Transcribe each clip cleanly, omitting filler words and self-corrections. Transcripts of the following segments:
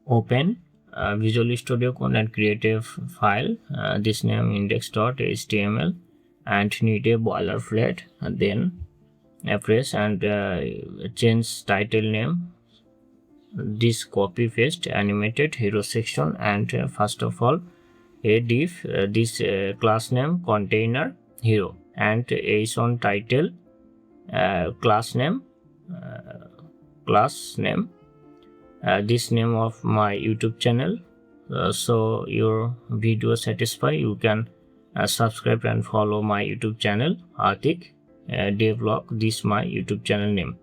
Open Visual Studio Code and create a file. This name index.html and need a boilerplate, and then press and change title name. This copy paste animated hero section, and first of all a div, this class name container hero, and JSON title, class name, this name of my YouTube channel. So your video satisfy, you can subscribe and follow my YouTube channel Atiq devlog, this my YouTube channel name,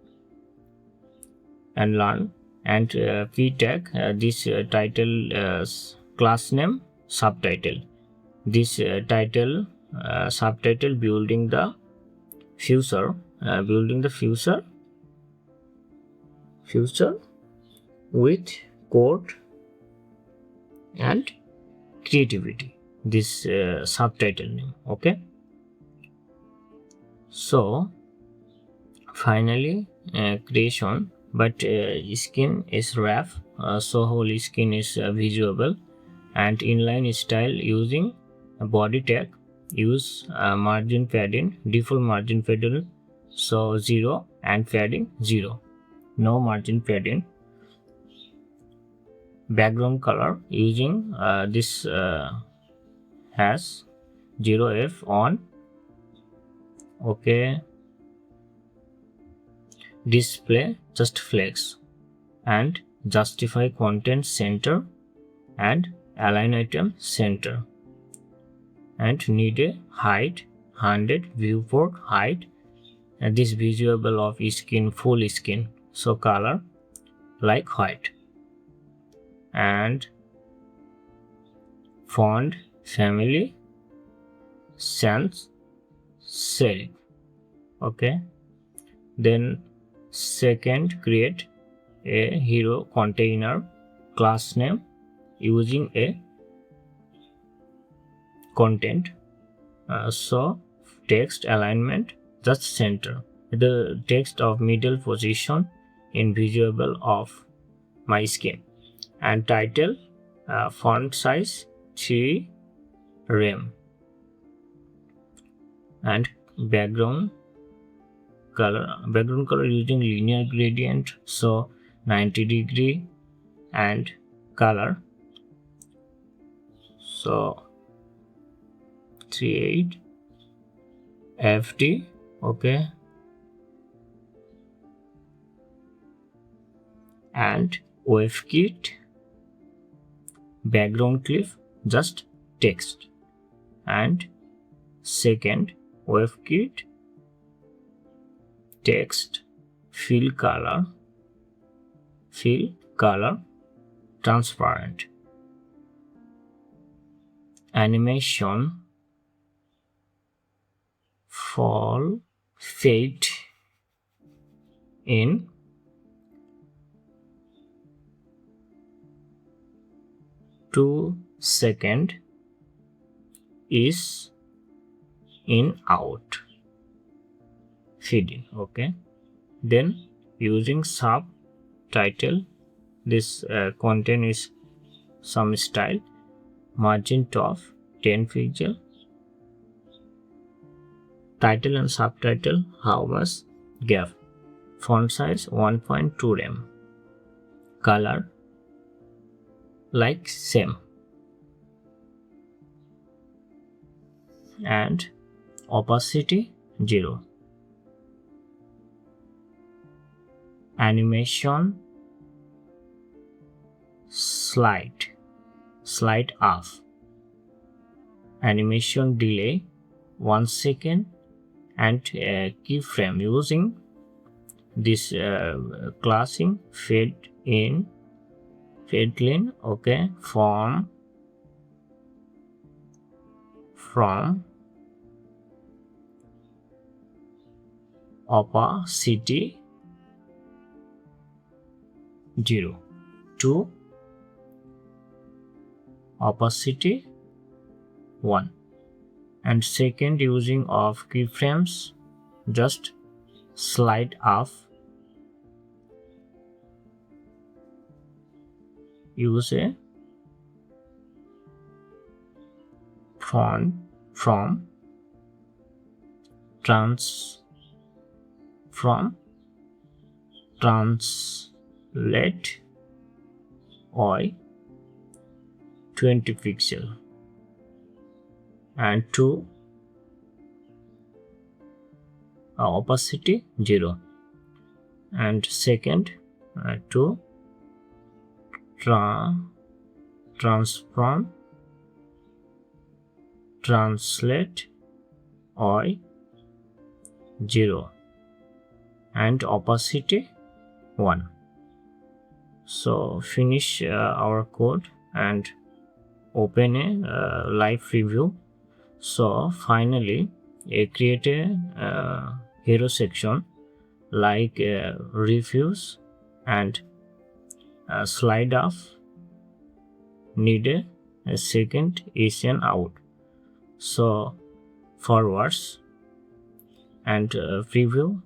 and learn. And p tag, this title, class name, subtitle, this title, subtitle building the future, future with code and creativity, this subtitle name. Okay, so finally creation, but skin is wrap, so whole skin is visual, and inline style using a body tag. Use margin padding, default margin padding, so 0, and padding 0, no margin padding. Background color using this has 0f on. Okay, display just flex, and justify content center, and align item center, and need a height 100, viewport height, and this visual of skin, full skin, so color like white, and font family sans serif. Okay, then second, create a hero container class name using a content, so text alignment just center, the text of middle position in visual of my skin, and title font size 3 rem, and background color using linear gradient, so 90-degree, and color so 38 FT. Okay, and wave kit background clip just text, and second wave kit text fill color transparent, animation fall fade in, second is in out feeding. Okay, then using subtitle, this content is some style, margin top 10 pixel, title and subtitle how much gap, font size 1.2 rem, color like same, and opacity 0, animation slide up, animation delay 1 second, and keyframe using this classing fade in, fade clean. Okay, from opacity 0 to opacity 1, and second using of keyframes just slide up use a from translate y 20 pixel and to opacity 0, and second to transform translate y 0 and opacity 1. So finish our code and open a live preview. So finally create a hero section like reviews and slide up need a second Asian out. So forwards and preview.